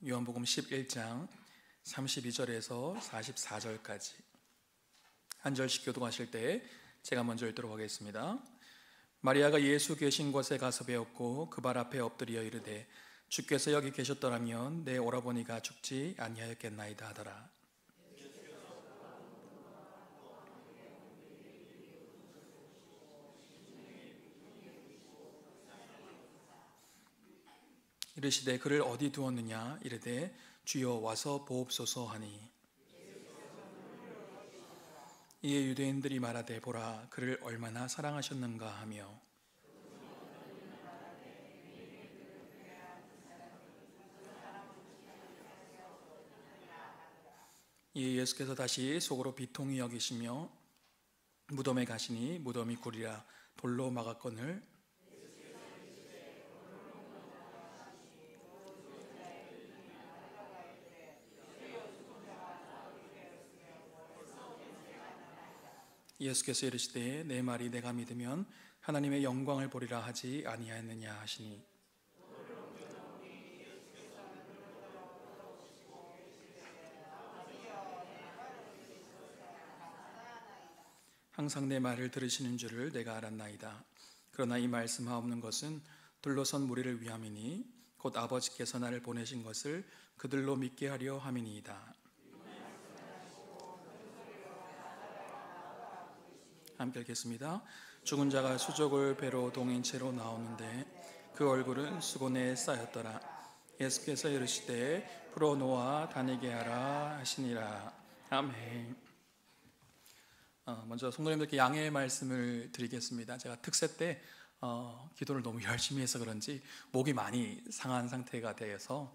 요한복음 11장 32절에서 44절까지 한 절씩 교독하실 때 제가 먼저 읽도록 하겠습니다. 마리아가 예수 계신 곳에 가서 배웠고 그 발 앞에 엎드려 이르되 주께서 여기 계셨더라면 내 오라버니가 죽지 아니하였겠나이다 하더라. 이르시되 그를 어디 두었느냐 이르되 주여 와서 보옵소서 하니 이에 유대인들이 말하되 보라 그를 얼마나 사랑하셨는가 하며 이에 예수께서 다시 속으로 비통히 여기시며 무덤에 가시니 무덤이 굴이라 돌로 막았거늘 예수께서 이르시되 내 말이 내가 믿으면 하나님의 영광을 보리라 하지 아니하였느냐 하시니 항상 내 말을 들으시는 줄을 내가 알았나이다. 그러나 이 말씀하옵는 것은 둘러선 무리를 위함이니 곧 아버지께서 나를 보내신 것을 그들로 믿게 하려 함이니이다. 함께 읽겠습니다. 죽은 자가 수족을 배로 동인 채로 나오는데 그 얼굴은 수건에 쌓였더라. 예수께서 이르시되 풀어놓아 다니게 하라 하시니라. 아멘. 먼저 성도님들께 양해의 말씀을 드리겠습니다. 제가 특세 때 기도를 너무 열심히 해서 그런지 목이 많이 상한 상태가 되어서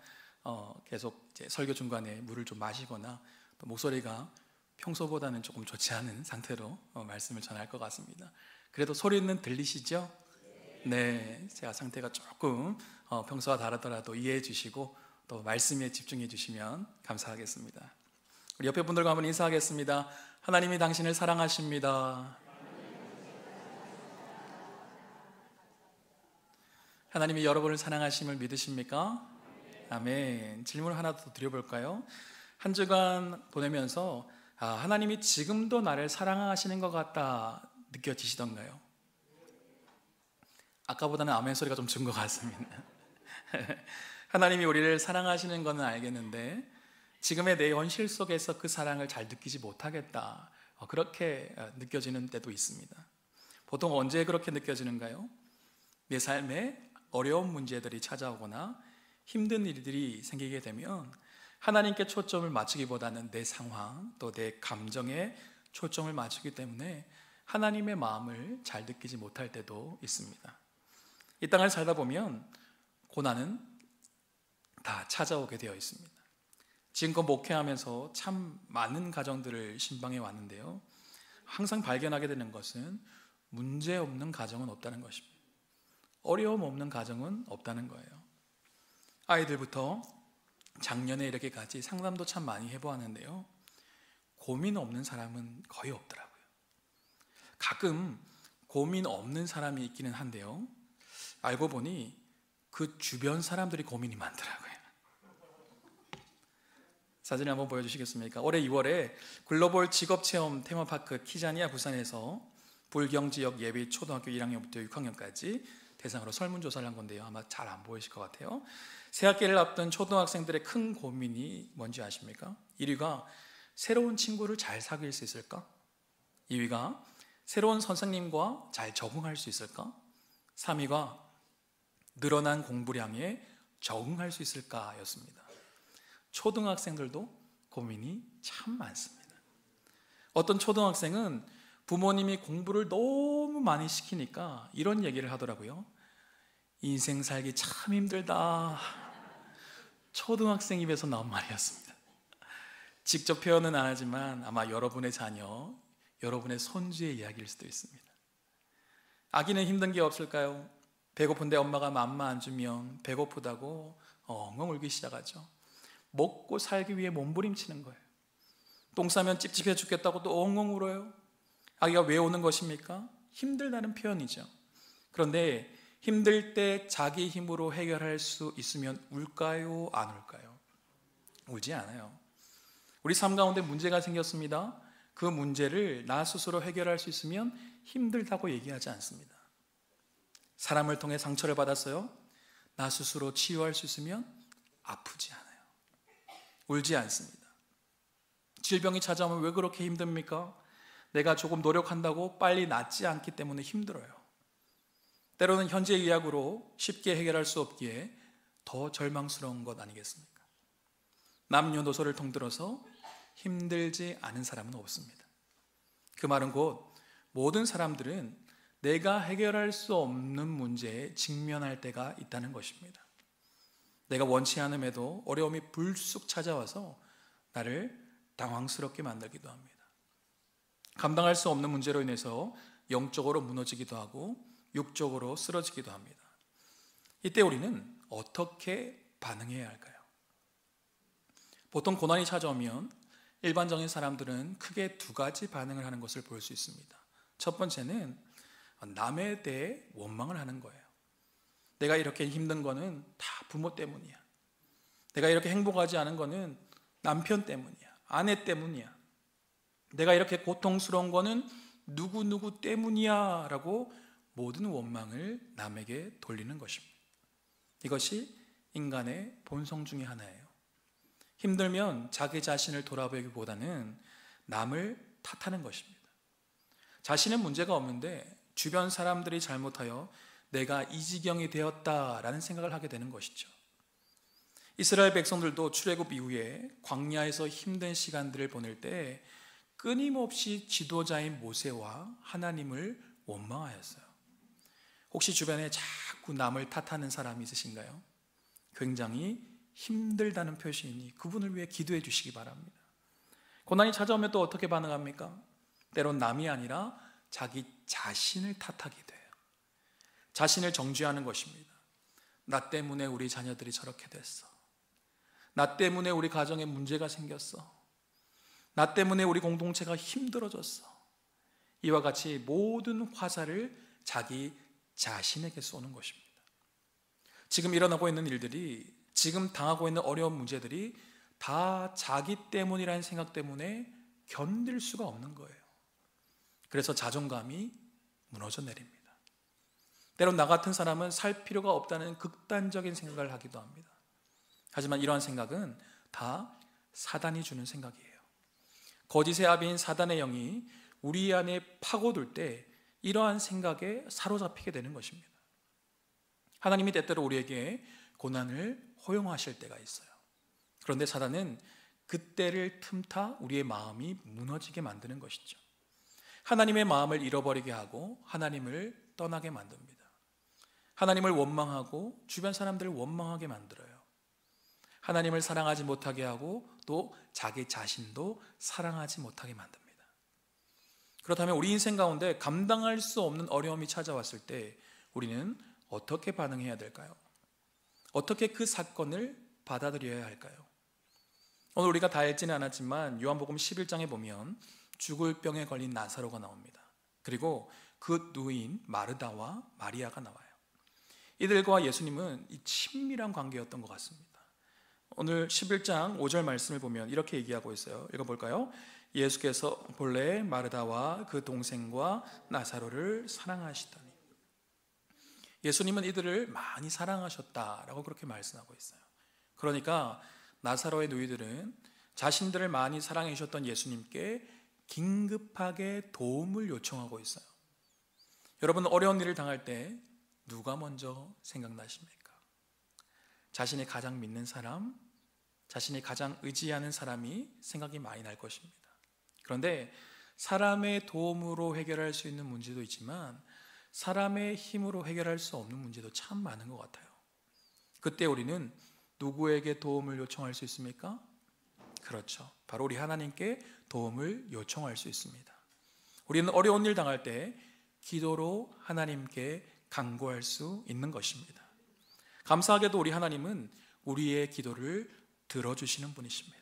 계속 이제 설교 중간에 물을 좀 마시거나 또 목소리가 평소보다는 조금 좋지 않은 상태로 말씀을 전할 것 같습니다. 그래도 소리는 들리시죠? 네, 제가 상태가 조금 평소와 다르더라도 이해해 주시고 또 말씀에 집중해 주시면 감사하겠습니다. 우리 옆에 분들과 한번 인사하겠습니다. 하나님이 당신을 사랑하십니다. 하나님이 여러분을 사랑하심을 믿으십니까? 아멘. 질문 하나 더 드려볼까요? 한 주간 보내면서 하나님이 지금도 나를 사랑하시는 것 같다 느껴지시던가요? 아까보다는 아멘 소리가 좀 준 것 같습니다. 하나님이 우리를 사랑하시는 것은 알겠는데 지금의 내 현실 속에서 그 사랑을 잘 느끼지 못하겠다, 그렇게 느껴지는 때도 있습니다. 보통 언제 그렇게 느껴지는가요? 내 삶에 어려운 문제들이 찾아오거나 힘든 일들이 생기게 되면 하나님께 초점을 맞추기보다는 내 상황 또 내 감정에 초점을 맞추기 때문에 하나님의 마음을 잘 느끼지 못할 때도 있습니다. 이 땅을 살다 보면 고난은 다 찾아오게 되어 있습니다. 지금껏 목회하면서 참 많은 가정들을 신방해 왔는데요, 항상 발견하게 되는 것은 문제 없는 가정은 없다는 것입니다. 어려움 없는 가정은 없다는 거예요. 아이들부터 작년에 이렇게까지 상담도 참 많이 해보았는데요, 고민 없는 사람은 거의 없더라고요. 가끔 고민 없는 사람이 있기는 한데요, 알고 보니 그 주변 사람들이 고민이 많더라고요. 사진 한번 보여주시겠습니까? 올해 2월에 글로벌 직업체험 테마파크 키자니아 부산에서 불경지역 예비 초등학교 1학년부터 6학년까지 대상으로 설문조사를 한 건데요, 아마 잘 안 보이실 것 같아요. 새학기를 앞둔 초등학생들의 큰 고민이 뭔지 아십니까? 1위가 새로운 친구를 잘 사귈 수 있을까? 2위가 새로운 선생님과 잘 적응할 수 있을까? 3위가 늘어난 공부량에 적응할 수 있을까? 였습니다. 초등학생들도 고민이 참 많습니다. 어떤 초등학생은 부모님이 공부를 너무 많이 시키니까 이런 얘기를 하더라고요. 인생 살기 참 힘들다. 초등학생 입에서 나온 말이었습니다. 직접 표현은 안 하지만 아마 여러분의 자녀, 여러분의 손주의 이야기일 수도 있습니다. 아기는 힘든 게 없을까요? 배고픈데 엄마가 맘마 안 주면 배고프다고 엉엉 울기 시작하죠. 먹고 살기 위해 몸부림치는 거예요. 똥 싸면 찝찝해 죽겠다고 또 엉엉 울어요. 아기가 왜 우는 것입니까? 힘들다는 표현이죠. 그런데 힘들 때 자기 힘으로 해결할 수 있으면 울까요? 안 울까요? 울지 않아요. 우리 삶 가운데 문제가 생겼습니다. 그 문제를 나 스스로 해결할 수 있으면 힘들다고 얘기하지 않습니다. 사람을 통해 상처를 받았어요. 나 스스로 치유할 수 있으면 아프지 않아요. 울지 않습니다. 질병이 찾아오면 왜 그렇게 힘듭니까? 내가 조금 노력한다고 빨리 낫지 않기 때문에 힘들어요. 때로는 현재 의학으로 쉽게 해결할 수 없기에 더 절망스러운 것 아니겠습니까? 남녀노소를 통틀어서 힘들지 않은 사람은 없습니다. 그 말은 곧 모든 사람들은 내가 해결할 수 없는 문제에 직면할 때가 있다는 것입니다. 내가 원치 않음에도 어려움이 불쑥 찾아와서 나를 당황스럽게 만들기도 합니다. 감당할 수 없는 문제로 인해서 영적으로 무너지기도 하고 육적으로 쓰러지기도 합니다. 이때 우리는 어떻게 반응해야 할까요? 보통 고난이 찾아오면 일반적인 사람들은 크게 두 가지 반응을 하는 것을 볼 수 있습니다. 첫 번째는 남에 대해 원망을 하는 거예요. 내가 이렇게 힘든 거는 다 부모 때문이야. 내가 이렇게 행복하지 않은 거는 남편 때문이야. 아내 때문이야. 내가 이렇게 고통스러운 거는 누구누구 때문이야 라고 모든 원망을 남에게 돌리는 것입니다. 이것이 인간의 본성 중에 하나예요. 힘들면 자기 자신을 돌아보기보다는 남을 탓하는 것입니다. 자신은 문제가 없는데 주변 사람들이 잘못하여 내가 이 지경이 되었다라는 생각을 하게 되는 것이죠. 이스라엘 백성들도 출애굽 이후에 광야에서 힘든 시간들을 보낼 때 끊임없이 지도자인 모세와 하나님을 원망하였어요. 혹시 주변에 자꾸 남을 탓하는 사람이 있으신가요? 굉장히 힘들다는 표시이니 그분을 위해 기도해 주시기 바랍니다. 고난이 찾아오면 또 어떻게 반응합니까? 때론 남이 아니라 자기 자신을 탓하게 돼요. 자신을 정죄하는 것입니다. 나 때문에 우리 자녀들이 저렇게 됐어. 나 때문에 우리 가정에 문제가 생겼어. 나 때문에 우리 공동체가 힘들어졌어. 이와 같이 모든 화살을 자기 자신에게 쏘는 것입니다. 지금 일어나고 있는 일들이, 지금 당하고 있는 어려운 문제들이 다 자기 때문이라는 생각 때문에 견딜 수가 없는 거예요. 그래서 자존감이 무너져 내립니다. 때론 나 같은 사람은 살 필요가 없다는 극단적인 생각을 하기도 합니다. 하지만 이러한 생각은 다 사단이 주는 생각이에요. 거짓의 아비인 사단의 영이 우리 안에 파고들 때 이러한 생각에 사로잡히게 되는 것입니다. 하나님이 때때로 우리에게 고난을 허용하실 때가 있어요. 그런데 사단은 그때를 틈타 우리의 마음이 무너지게 만드는 것이죠. 하나님의 마음을 잃어버리게 하고 하나님을 떠나게 만듭니다. 하나님을 원망하고 주변 사람들을 원망하게 만들어요. 하나님을 사랑하지 못하게 하고 또 자기 자신도 사랑하지 못하게 만듭니다. 그렇다면 우리 인생 가운데 감당할 수 없는 어려움이 찾아왔을 때 우리는 어떻게 반응해야 될까요? 어떻게 그 사건을 받아들여야 할까요? 오늘 우리가 다 읽지는 않았지만 요한복음 11장에 보면 죽을 병에 걸린 나사로가 나옵니다. 그리고 그 누인 마르다와 마리아가 나와요. 이들과 예수님은 이 친밀한 관계였던 것 같습니다. 오늘 11장 5절 말씀을 보면 이렇게 얘기하고 있어요. 읽어볼까요? 예수께서 본래 마르다와 그 동생과 나사로를 사랑하시더니. 예수님은 이들을 많이 사랑하셨다라고 그렇게 말씀하고 있어요. 그러니까 나사로의 누이들은 자신들을 많이 사랑해 주셨던 예수님께 긴급하게 도움을 요청하고 있어요. 여러분, 어려운 일을 당할 때 누가 먼저 생각나십니까? 자신이 가장 믿는 사람, 자신이 가장 의지하는 사람이 생각이 많이 날 것입니다. 그런데 사람의 도움으로 해결할 수 있는 문제도 있지만 사람의 힘으로 해결할 수 없는 문제도 참 많은 것 같아요. 그때 우리는 누구에게 도움을 요청할 수 있습니까? 그렇죠. 바로 우리 하나님께 도움을 요청할 수 있습니다. 우리는 어려운 일 당할 때 기도로 하나님께 간구할 수 있는 것입니다. 감사하게도 우리 하나님은 우리의 기도를 들어주시는 분이십니다.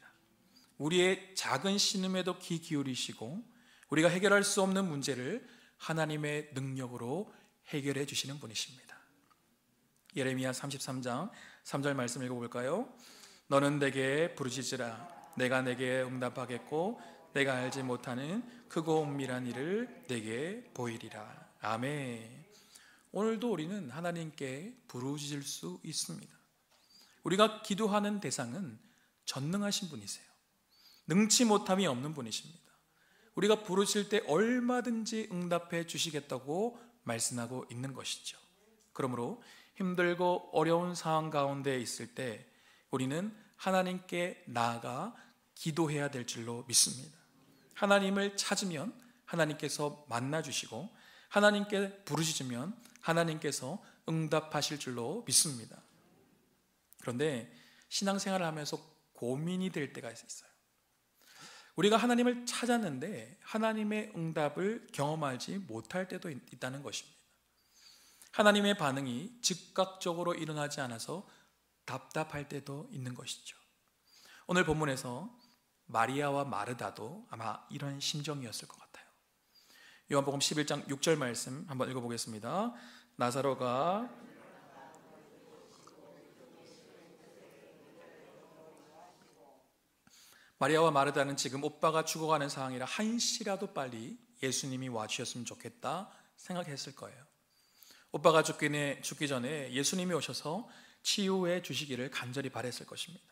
우리의 작은 신음에도 귀 기울이시고 우리가 해결할 수 없는 문제를 하나님의 능력으로 해결해 주시는 분이십니다. 예레미야 33장 3절 말씀 읽어볼까요? 너는 내게 부르짖으라. 내가 내게 응답하겠고 내가 알지 못하는 크고 은밀한 일을 내게 보이리라. 아멘. 오늘도 우리는 하나님께 부르짖을 수 있습니다. 우리가 기도하는 대상은 전능하신 분이세요. 능치 못함이 없는 분이십니다. 우리가 부르실 때 얼마든지 응답해 주시겠다고 말씀하고 있는 것이죠. 그러므로 힘들고 어려운 상황 가운데 있을 때 우리는 하나님께 나아가 기도해야 될 줄로 믿습니다. 하나님을 찾으면 하나님께서 만나주시고 하나님께 부르짖으면 하나님께서 응답하실 줄로 믿습니다. 그런데 신앙생활을 하면서 고민이 될 때가 있어요. 우리가 하나님을 찾았는데 하나님의 응답을 경험하지 못할 때도 있다는 것입니다. 하나님의 반응이 즉각적으로 일어나지 않아서 답답할 때도 있는 것이죠. 오늘 본문에서 마리아와 마르다도 아마 이런 심정이었을 것 같아요. 요한복음 11장 6절 말씀 한번 읽어보겠습니다. 나사로가 마리아와 마르다는 지금 오빠가 죽어가는 상황이라 한시라도 빨리 예수님이 와주셨으면 좋겠다 생각했을 거예요. 오빠가 죽기 전에 예수님이 오셔서 치유해 주시기를 간절히 바랬을 것입니다.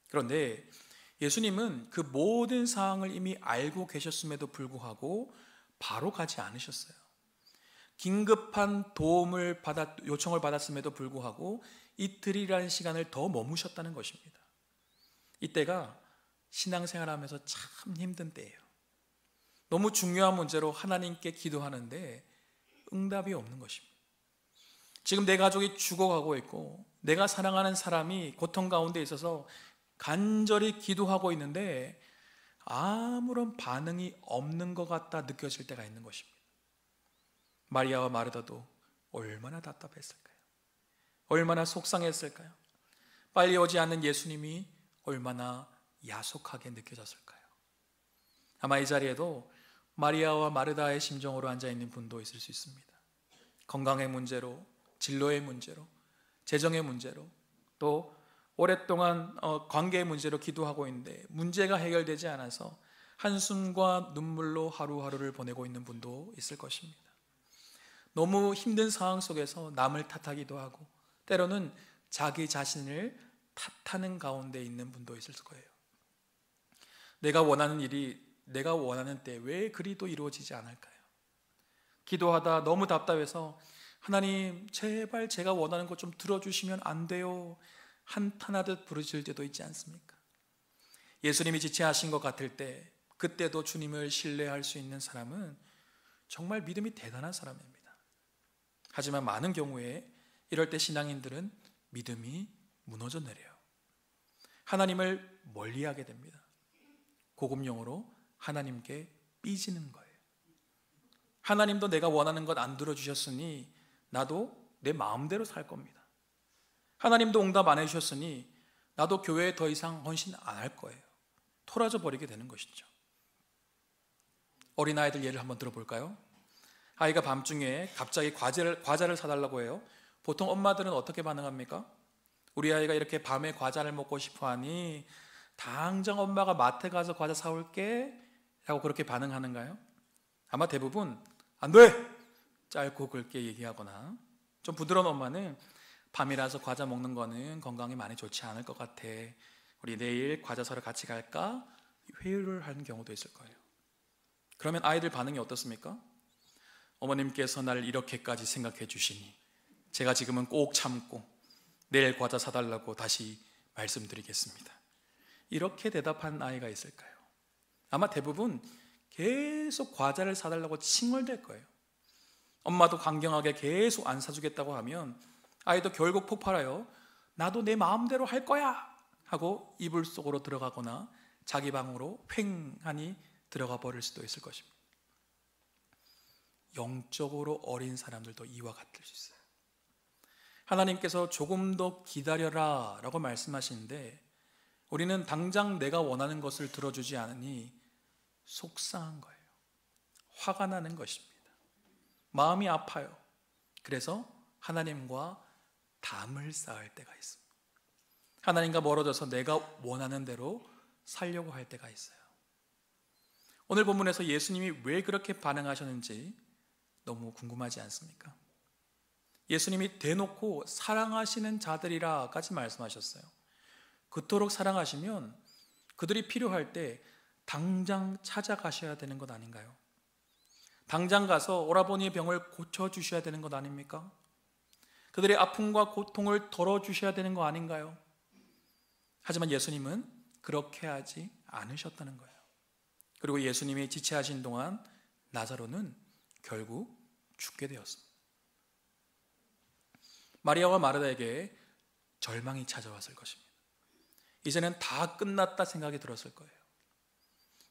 그런데 예수님은 그 모든 상황을 이미 알고 계셨음에도 불구하고 바로 가지 않으셨어요. 긴급한 요청을 받았음에도 불구하고 이틀이라는 시간을 더 머무셨다는 것입니다. 이때가 신앙생활하면서 참 힘든 때예요. 너무 중요한 문제로 하나님께 기도하는데 응답이 없는 것입니다. 지금 내 가족이 죽어가고 있고 내가 사랑하는 사람이 고통 가운데 있어서 간절히 기도하고 있는데 아무런 반응이 없는 것 같다 느껴질 때가 있는 것입니다. 마리아와 마르다도 얼마나 답답했을까요? 얼마나 속상했을까요? 빨리 오지 않는 예수님이 얼마나 야속하게 느껴졌을까요? 아마 이 자리에도 마리아와 마르다의 심정으로 앉아있는 분도 있을 수 있습니다. 건강의 문제로, 진로의 문제로, 재정의 문제로, 또 오랫동안 관계의 문제로 기도하고 있는데 문제가 해결되지 않아서 한숨과 눈물로 하루하루를 보내고 있는 분도 있을 것입니다. 너무 힘든 상황 속에서 남을 탓하기도 하고 때로는 자기 자신을 탓하는 가운데 있는 분도 있을 거예요. 내가 원하는 일이 내가 원하는 때 왜 그리도 이루어지지 않을까요? 기도하다 너무 답답해서 하나님 제발 제가 원하는 것 좀 들어주시면 안 돼요 한탄하듯 부르짖을 때도 있지 않습니까? 예수님이 지체하신 것 같을 때 그때도 주님을 신뢰할 수 있는 사람은 정말 믿음이 대단한 사람입니다. 하지만 많은 경우에 이럴 때 신앙인들은 믿음이 무너져 내려요. 하나님을 멀리하게 됩니다. 고급 용어로 하나님께 삐지는 거예요. 하나님도 내가 원하는 것 안 들어주셨으니 나도 내 마음대로 살 겁니다. 하나님도 응답 안 해주셨으니 나도 교회에 더 이상 헌신 안 할 거예요. 토라져 버리게 되는 것이죠. 어린아이들 예를 한번 들어볼까요? 아이가 밤중에 갑자기 과자를 사달라고 해요. 보통 엄마들은 어떻게 반응합니까? 우리 아이가 이렇게 밤에 과자를 먹고 싶어 하니 당장 엄마가 마트 가서 과자 사올게 라고 그렇게 반응하는가요? 아마 대부분 안 돼! 짧고 굵게 얘기하거나, 좀 부드러운 엄마는 밤이라서 과자 먹는 거는 건강에 많이 좋지 않을 것 같아, 우리 내일 과자 사러 같이 갈까? 회유를 하는 경우도 있을 거예요. 그러면 아이들 반응이 어떻습니까? 어머님께서 나를 이렇게까지 생각해 주시니 제가 지금은 꼭 참고 내일 과자 사달라고 다시 말씀드리겠습니다. 이렇게 대답한 아이가 있을까요? 아마 대부분 계속 과자를 사달라고 칭얼댈 거예요. 엄마도 강경하게 계속 안 사주겠다고 하면 아이도 결국 폭발하여 나도 내 마음대로 할 거야 하고 이불 속으로 들어가거나 자기 방으로 횡하니 들어가 버릴 수도 있을 것입니다. 영적으로 어린 사람들도 이와 같을 수 있어요. 하나님께서 조금 더 기다려라 라고 말씀하시는데 우리는 당장 내가 원하는 것을 들어주지 않으니 속상한 거예요. 화가 나는 것입니다. 마음이 아파요. 그래서 하나님과 담을 쌓을 때가 있습니다. 하나님과 멀어져서 내가 원하는 대로 살려고 할 때가 있어요. 오늘 본문에서 예수님이 왜 그렇게 반응하셨는지 너무 궁금하지 않습니까? 예수님이 대놓고 사랑하시는 자들이라까지 말씀하셨어요. 그토록 사랑하시면 그들이 필요할 때 당장 찾아가셔야 되는 것 아닌가요? 당장 가서 오라버니의 병을 고쳐주셔야 되는 것 아닙니까? 그들의 아픔과 고통을 덜어주셔야 되는 거 아닌가요? 하지만 예수님은 그렇게 하지 않으셨다는 거예요. 그리고 예수님이 지체하신 동안 나사로는 결국 죽게 되었습니다. 마리아와 마르다에게 절망이 찾아왔을 것입니다. 이제는 다 끝났다 생각이 들었을 거예요.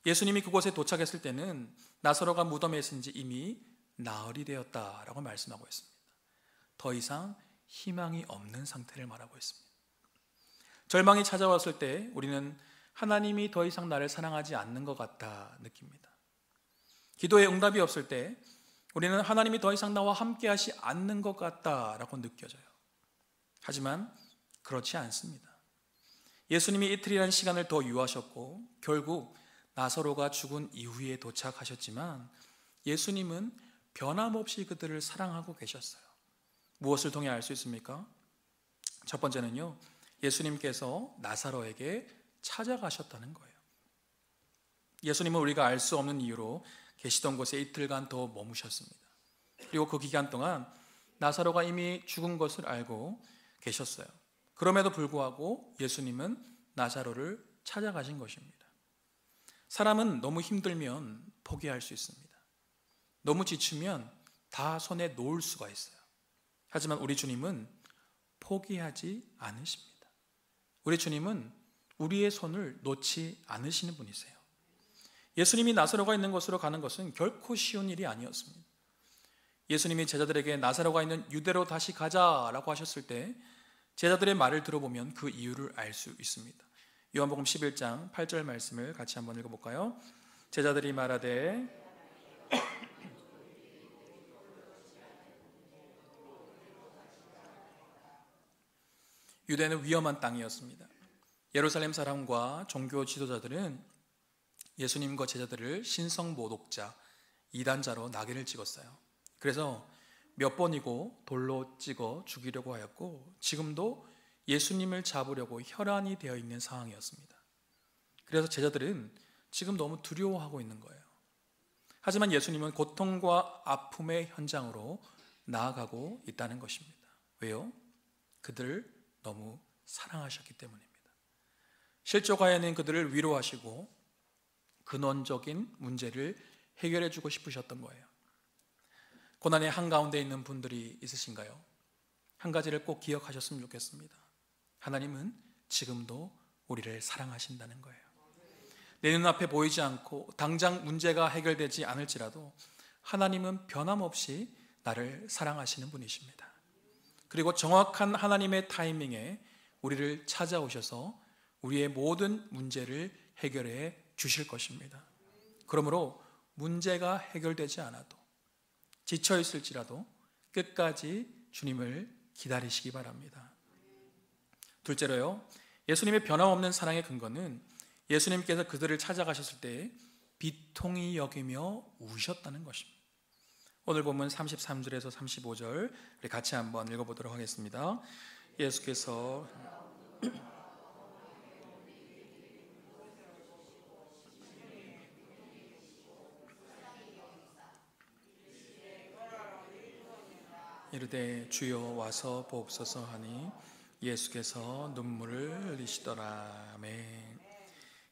예수님이 그곳에 도착했을 때는 나사로가 무덤에 있은 지 이미 나흘이 되었다라고 말씀하고 있습니다. 더 이상 희망이 없는 상태를 말하고 있습니다. 절망이 찾아왔을 때 우리는 하나님이 더 이상 나를 사랑하지 않는 것 같다 느낍니다. 기도에 응답이 없을 때 우리는 하나님이 더 이상 나와 함께 하지 않는 것 같다라고 느껴져요. 하지만 그렇지 않습니다. 예수님이 이틀이라는 시간을 더 유하셨고 결국 나사로가 죽은 이후에 도착하셨지만 예수님은 변함없이 그들을 사랑하고 계셨어요. 무엇을 통해 알 수 있습니까? 첫 번째는요, 예수님께서 나사로에게 찾아가셨다는 거예요. 예수님은 우리가 알 수 없는 이유로 계시던 곳에 이틀간 더 머무셨습니다. 그리고 그 기간 동안 나사로가 이미 죽은 것을 알고 계셨어요. 그럼에도 불구하고 예수님은 나사로를 찾아가신 것입니다. 사람은 너무 힘들면 포기할 수 있습니다. 너무 지치면 다 손에 놓을 수가 있어요. 하지만 우리 주님은 포기하지 않으십니다. 우리 주님은 우리의 손을 놓지 않으시는 분이세요. 예수님이 나사로가 있는 곳으로 가는 것은 결코 쉬운 일이 아니었습니다. 예수님이 제자들에게 나사로가 있는 유대로 다시 가자라고 하셨을 때 제자들의 말을 들어보면 그 이유를 알 수 있습니다. 요한복음 11장 8절 말씀을 같이 한번 읽어볼까요? 제자들이 말하되 유대는 위험한 땅이었습니다. 예루살렘 사람과 종교 지도자들은 예수님과 제자들을 신성 모독자, 이단자로 낙인을 찍었어요. 그래서 몇 번이고 돌로 찍어 죽이려고 하였고 지금도 예수님을 잡으려고 혈안이 되어 있는 상황이었습니다. 그래서 제자들은 지금 너무 두려워하고 있는 거예요. 하지만 예수님은 고통과 아픔의 현장으로 나아가고 있다는 것입니다. 왜요? 그들을 너무 사랑하셨기 때문입니다. 실족하여는 그들을 위로하시고 근원적인 문제를 해결해 주고 싶으셨던 거예요. 고난의 한가운데 있는 분들이 있으신가요? 한 가지를 꼭 기억하셨으면 좋겠습니다. 하나님은 지금도 우리를 사랑하신다는 거예요. 내 눈앞에 보이지 않고 당장 문제가 해결되지 않을지라도 하나님은 변함없이 나를 사랑하시는 분이십니다. 그리고 정확한 하나님의 타이밍에 우리를 찾아오셔서 우리의 모든 문제를 해결해 주실 것입니다. 그러므로 문제가 해결되지 않아도 지쳐 있을지라도 끝까지 주님을 기다리시기 바랍니다. 둘째로요, 예수님의 변함없는 사랑의 근거는 예수님께서 그들을 찾아가셨을 때 비통히 여기며 우셨다는 것입니다. 오늘 본문 33절에서 35절 우리 같이 한번 읽어보도록 하겠습니다. 예수께서 이르되 주여 와서 보옵소서 하니 예수께서 눈물을 흘리시더라. 아멘.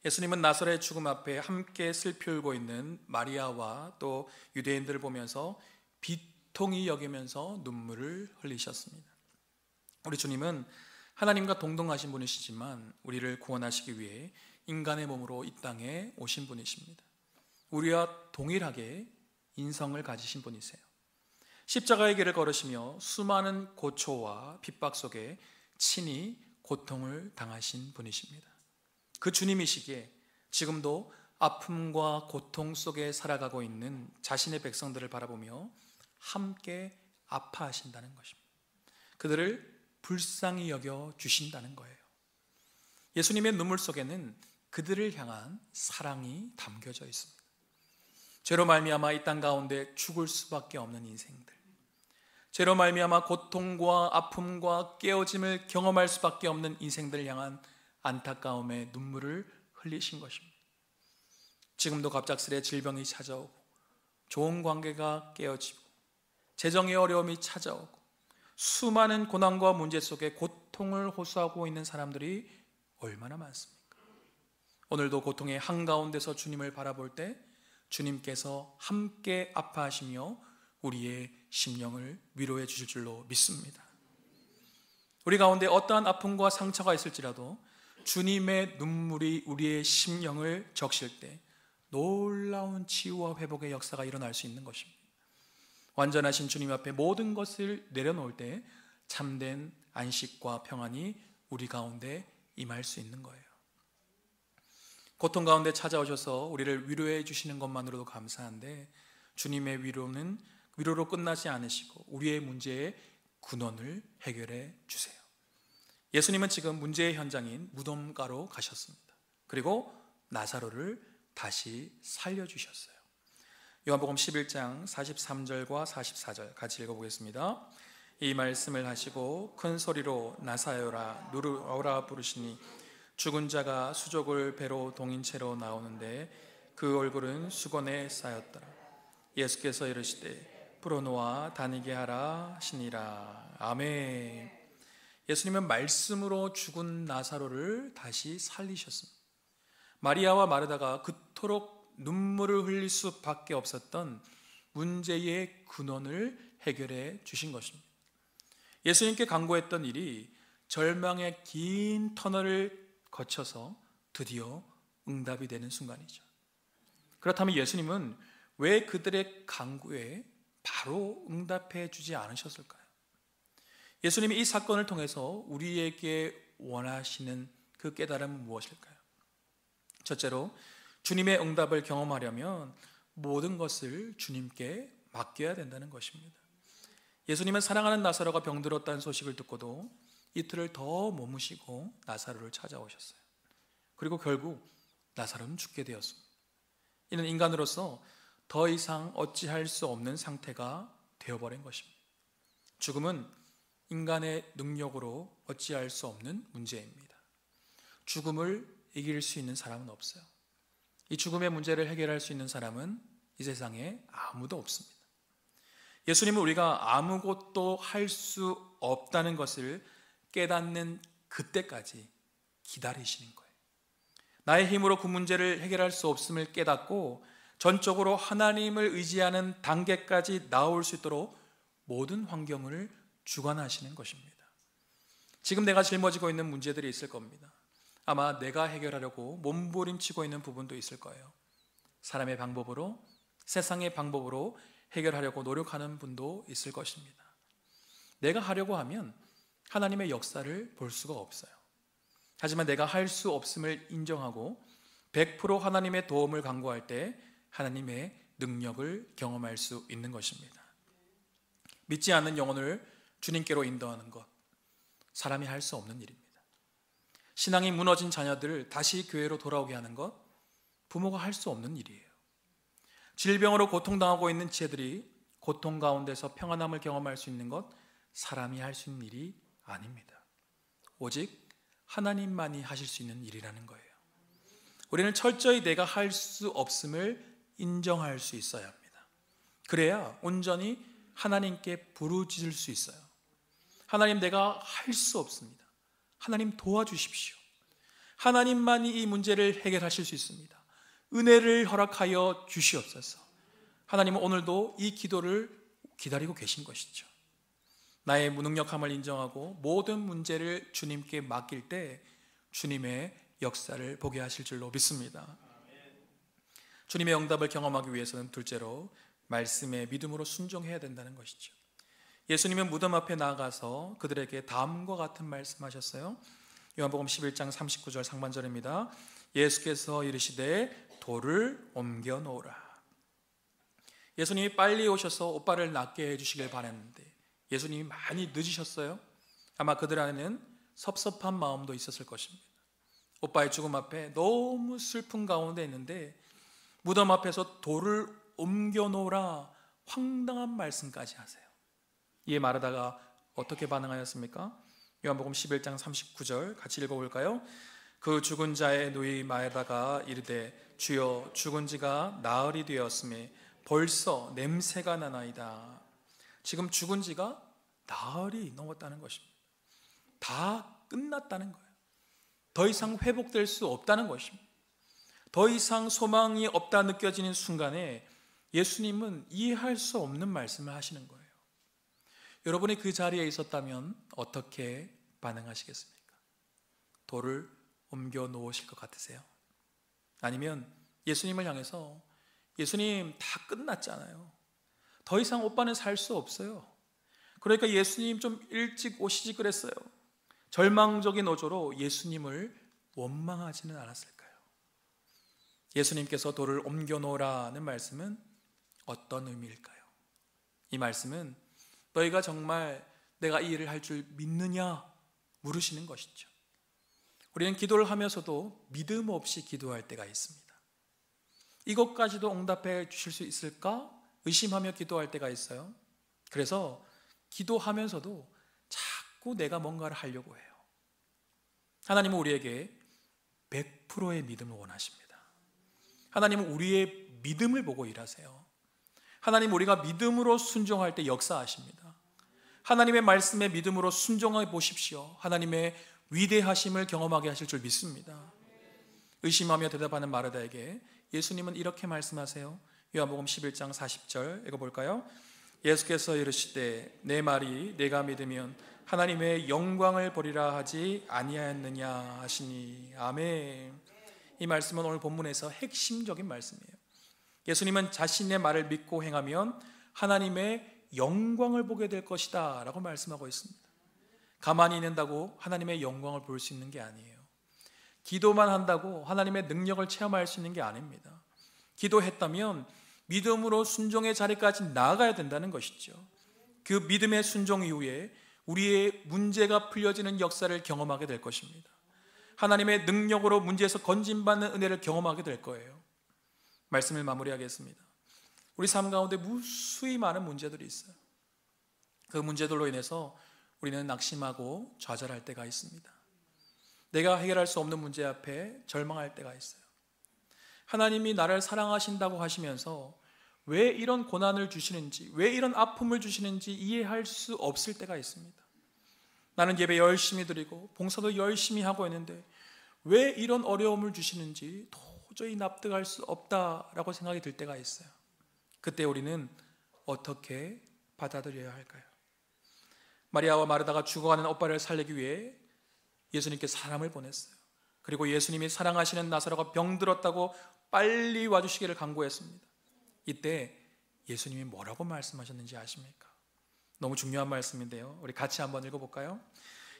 예수님은 나사로의 죽음 앞에 함께 슬피 울고 있는 마리아와 또 유대인들을 보면서 비통히 여기면서 눈물을 흘리셨습니다. 우리 주님은 하나님과 동등하신 분이시지만 우리를 구원하시기 위해 인간의 몸으로 이 땅에 오신 분이십니다. 우리와 동일하게 인성을 가지신 분이세요. 십자가의 길을 걸으시며 수많은 고초와 핍박 속에 친히 고통을 당하신 분이십니다. 그 주님이시기에 지금도 아픔과 고통 속에 살아가고 있는 자신의 백성들을 바라보며 함께 아파하신다는 것입니다. 그들을 불쌍히 여겨 주신다는 거예요. 예수님의 눈물 속에는 그들을 향한 사랑이 담겨져 있습니다. 죄로 말미암아 이 땅 가운데 죽을 수밖에 없는 인생들, 죄로 말미암아 고통과 아픔과 깨어짐을 경험할 수밖에 없는 인생들을 향한 안타까움의 눈물을 흘리신 것입니다. 지금도 갑작스레 질병이 찾아오고 좋은 관계가 깨어지고 재정의 어려움이 찾아오고 수많은 고난과 문제 속에 고통을 호소하고 있는 사람들이 얼마나 많습니까? 오늘도 고통의 한가운데서 주님을 바라볼 때 주님께서 함께 아파하시며 우리의 심령을 위로해 주실 줄로 믿습니다. 우리 가운데 어떠한 아픔과 상처가 있을지라도 주님의 눈물이 우리의 심령을 적실 때 놀라운 치유와 회복의 역사가 일어날 수 있는 것입니다. 완전하신 주님 앞에 모든 것을 내려놓을 때 참된 안식과 평안이 우리 가운데 임할 수 있는 거예요. 고통 가운데 찾아오셔서 우리를 위로해 주시는 것만으로도 감사한데 주님의 위로는 위로로 끝나지 않으시고 우리의 문제의 근원을 해결해 주세요. 예수님은 지금 문제의 현장인 무덤가로 가셨습니다. 그리고 나사로를 다시 살려주셨어요. 요한복음 11장 43절과 44절 같이 읽어보겠습니다. 이 말씀을 하시고 큰 소리로 나사로라 누르오라 부르시니 죽은 자가 수족을 배로 동인 채로 나오는데 그 얼굴은 수건에 쌓였더라. 예수께서 이르시되 풀어놓아 다니게 하라 하시니라. 아멘. 예수님은 말씀으로 죽은 나사로를 다시 살리셨습니다. 마리아와 마르다가 그토록 눈물을 흘릴 수밖에 없었던 문제의 근원을 해결해 주신 것입니다. 예수님께 간구했던 일이 절망의 긴 터널을 거쳐서 드디어 응답이 되는 순간이죠. 그렇다면 예수님은 왜 그들의 간구에 바로 응답해 주지 않으셨을까요? 예수님이 이 사건을 통해서 우리에게 원하시는 그 깨달음은 무엇일까요? 첫째로 주님의 응답을 경험하려면 모든 것을 주님께 맡겨야 된다는 것입니다. 예수님은 사랑하는 나사로가 병들었다는 소식을 듣고도 이틀을 더 머무시고 나사로를 찾아오셨어요. 그리고 결국 나사로는 죽게 되었습니다. 이는 인간으로서 더 이상 어찌할 수 없는 상태가 되어버린 것입니다. 죽음은 인간의 능력으로 어찌할 수 없는 문제입니다. 죽음을 이길 수 있는 사람은 없어요. 이 죽음의 문제를 해결할 수 있는 사람은 이 세상에 아무도 없습니다. 예수님은 우리가 아무것도 할 수 없다는 것을 깨닫는 그때까지 기다리시는 거예요. 나의 힘으로 그 문제를 해결할 수 없음을 깨닫고 전적으로 하나님을 의지하는 단계까지 나올 수 있도록 모든 환경을 주관하시는 것입니다. 지금 내가 짊어지고 있는 문제들이 있을 겁니다. 아마 내가 해결하려고 몸부림치고 있는 부분도 있을 거예요. 사람의 방법으로, 세상의 방법으로 해결하려고 노력하는 분도 있을 것입니다. 내가 하려고 하면 하나님의 역사를 볼 수가 없어요. 하지만 내가 할 수 없음을 인정하고 100% 하나님의 도움을 간구할 때 하나님의 능력을 경험할 수 있는 것입니다. 믿지 않는 영혼을 주님께로 인도하는 것, 사람이 할 수 없는 일입니다. 신앙이 무너진 자녀들을 다시 교회로 돌아오게 하는 것, 부모가 할 수 없는 일이에요. 질병으로 고통당하고 있는 지체들이 고통 가운데서 평안함을 경험할 수 있는 것, 사람이 할 수 있는 일이 아닙니다. 오직 하나님만이 하실 수 있는 일이라는 거예요. 우리는 철저히 내가 할 수 없음을 인정할 수 있어야 합니다. 그래야 온전히 하나님께 부르짖을 수 있어요. 하나님, 내가 할 수 없습니다. 하나님 도와주십시오. 하나님만이 이 문제를 해결하실 수 있습니다. 은혜를 허락하여 주시옵소서. 하나님은 오늘도 이 기도를 기다리고 계신 것이죠. 나의 무능력함을 인정하고 모든 문제를 주님께 맡길 때 주님의 역사를 보게 하실 줄로 믿습니다. 주님의 응답을 경험하기 위해서는 둘째로 말씀에 믿음으로 순종해야 된다는 것이죠. 예수님은 무덤 앞에 나아가서 그들에게 다음과 같은 말씀하셨어요. 요한복음 11장 39절 상반절입니다. 예수께서 이르시되 돌을 옮겨 놓으라. 예수님이 빨리 오셔서 오빠를 낫게 해주시길 바랐는데 예수님이 많이 늦으셨어요. 아마 그들 안에는 섭섭한 마음도 있었을 것입니다. 오빠의 죽음 앞에 너무 슬픈 가운데 있는데 무덤 앞에서 돌을 옮겨놓으라 황당한 말씀까지 하세요. 이에 마르다가 어떻게 반응하였습니까? 요한복음 11장 39절 같이 읽어볼까요? 그 죽은 자의 누이 마르다가 이르되 주여 죽은 지가 나흘이 되었으니 벌써 냄새가 나나이다. 지금 죽은 지가 나흘이 넘었다는 것입니다. 다 끝났다는 거예요. 더 이상 회복될 수 없다는 것입니다. 더 이상 소망이 없다 느껴지는 순간에 예수님은 이해할 수 없는 말씀을 하시는 거예요. 여러분이 그 자리에 있었다면 어떻게 반응하시겠습니까? 돌을 옮겨 놓으실 것 같으세요? 아니면 예수님을 향해서 예수님 다 끝났잖아요. 더 이상 오빠는 살 수 없어요. 그러니까 예수님 좀 일찍 오시지 그랬어요. 절망적인 어조로 예수님을 원망하지는 않았을까요? 예수님께서 돌을 옮겨 놓으라는 말씀은 어떤 의미일까요? 이 말씀은 너희가 정말 내가 이 일을 할 줄 믿느냐 물으시는 것이죠. 우리는 기도를 하면서도 믿음 없이 기도할 때가 있습니다. 이것까지도 응답해 주실 수 있을까? 의심하며 기도할 때가 있어요. 그래서 기도하면서도 자꾸 내가 뭔가를 하려고 해요. 하나님은 우리에게 100%의 믿음을 원하십니다. 하나님은 우리의 믿음을 보고 일하세요. 하나님 우리가 믿음으로 순종할 때 역사하십니다. 하나님의 말씀에 믿음으로 순종해 보십시오. 하나님의 위대하심을 경험하게 하실 줄 믿습니다. 의심하며 대답하는 마르다에게 예수님은 이렇게 말씀하세요. 요한복음 11장 40절 읽어볼까요? 예수께서 이르시되 내 말이 내가 믿으면 하나님의 영광을 보리라 하지 아니하였느냐 하시니. 아멘. 이 말씀은 오늘 본문에서 핵심적인 말씀이에요. 예수님은 자신의 말을 믿고 행하면 하나님의 영광을 보게 될 것이다 라고 말씀하고 있습니다. 가만히 있는다고 하나님의 영광을 볼 수 있는 게 아니에요. 기도만 한다고 하나님의 능력을 체험할 수 있는 게 아닙니다. 기도했다면 믿음으로 순종의 자리까지 나아가야 된다는 것이죠. 그 믿음의 순종 이후에 우리의 문제가 풀려지는 역사를 경험하게 될 것입니다. 하나님의 능력으로 문제에서 건진받는 은혜를 경험하게 될 거예요. 말씀을 마무리하겠습니다. 우리 삶 가운데 무수히 많은 문제들이 있어요. 그 문제들로 인해서 우리는 낙심하고 좌절할 때가 있습니다. 내가 해결할 수 없는 문제 앞에 절망할 때가 있어요. 하나님이 나를 사랑하신다고 하시면서 왜 이런 고난을 주시는지, 왜 이런 아픔을 주시는지 이해할 수 없을 때가 있습니다. 나는 예배 열심히 드리고 봉사도 열심히 하고 있는데 왜 이런 어려움을 주시는지 도저히 납득할 수 없다라고 생각이 들 때가 있어요. 그때 우리는 어떻게 받아들여야 할까요? 마리아와 마르다가 죽어가는 오빠를 살리기 위해 예수님께 사람을 보냈어요. 그리고 예수님이 사랑하시는 나사로가 병들었다고 빨리 와주시기를 간구했습니다. 이때 예수님이 뭐라고 말씀하셨는지 아십니까? 너무 중요한 말씀인데요. 우리 같이 한번 읽어볼까요?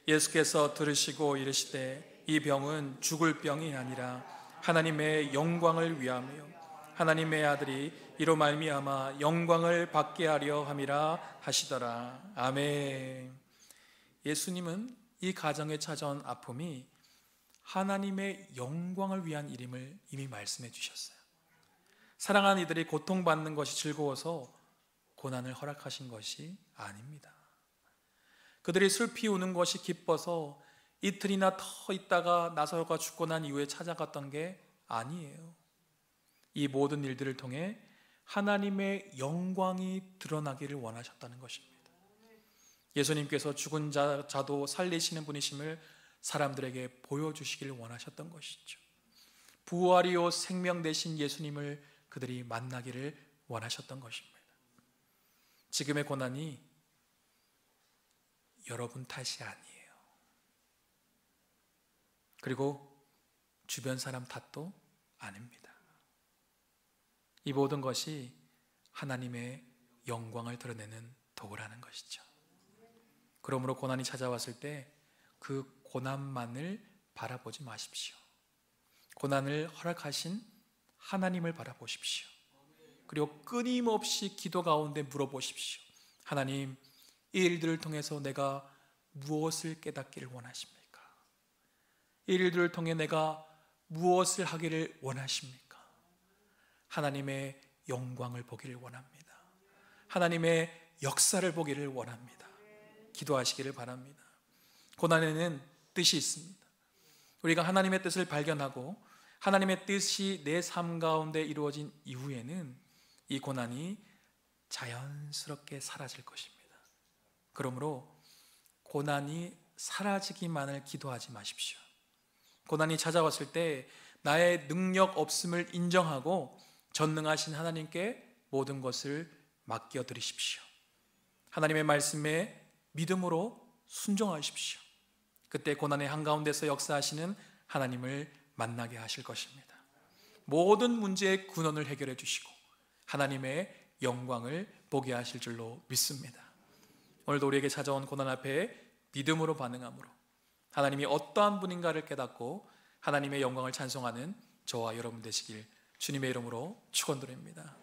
예수께서 들으시고 이르시되 이 병은 죽을 병이 아니라 하나님의 영광을 위함이요 하나님의 아들이 이로 말미암아 영광을 받게 하려 함이라 하시더라. 아멘. 예수님은 이 가정에 찾아온 아픔이 하나님의 영광을 위한 일임을 이미 말씀해 주셨어요. 사랑하는 이들이 고통받는 것이 즐거워서 고난을 허락하신 것이 아닙니다. 그들이 슬피 우는 것이 기뻐서 이틀이나 더 있다가 나사로가 죽고 난 이후에 찾아갔던 게 아니에요. 이 모든 일들을 통해 하나님의 영광이 드러나기를 원하셨다는 것입니다. 예수님께서 죽은 자도 살리시는 분이심을 사람들에게 보여주시기를 원하셨던 것이죠. 부활이요 생명 되신 예수님을 그들이 만나기를 원하셨던 것입니다. 지금의 고난이 여러분 탓이 아니에요. 그리고 주변 사람 탓도 아닙니다. 이 모든 것이 하나님의 영광을 드러내는 도구라는 것이죠. 그러므로 고난이 찾아왔을 때 그 고난만을 바라보지 마십시오. 고난을 허락하신 하나님을 바라보십시오. 그리고 끊임없이 기도 가운데 물어보십시오. 하나님, 이 일들을 통해서 내가 무엇을 깨닫기를 원하십니까? 이 일들을 통해 내가 무엇을 하기를 원하십니까? 하나님의 영광을 보기를 원합니다. 하나님의 역사를 보기를 원합니다. 기도하시기를 바랍니다. 고난에는 뜻이 있습니다. 우리가 하나님의 뜻을 발견하고 하나님의 뜻이 내 삶 가운데 이루어진 이후에는 이 고난이 자연스럽게 사라질 것입니다. 그러므로 고난이 사라지기만을 기도하지 마십시오. 고난이 찾아왔을 때 나의 능력 없음을 인정하고 전능하신 하나님께 모든 것을 맡겨드리십시오. 하나님의 말씀에 믿음으로 순종하십시오. 그때 고난의 한가운데서 역사하시는 하나님을 만나게 하실 것입니다. 모든 문제의 근원을 해결해 주시고 하나님의 영광을 보게 하실 줄로 믿습니다. 오늘도 우리에게 찾아온 고난 앞에 믿음으로 반응함으로 하나님이 어떠한 분인가를 깨닫고 하나님의 영광을 찬송하는 저와 여러분 되시길 주님의 이름으로 축원드립니다.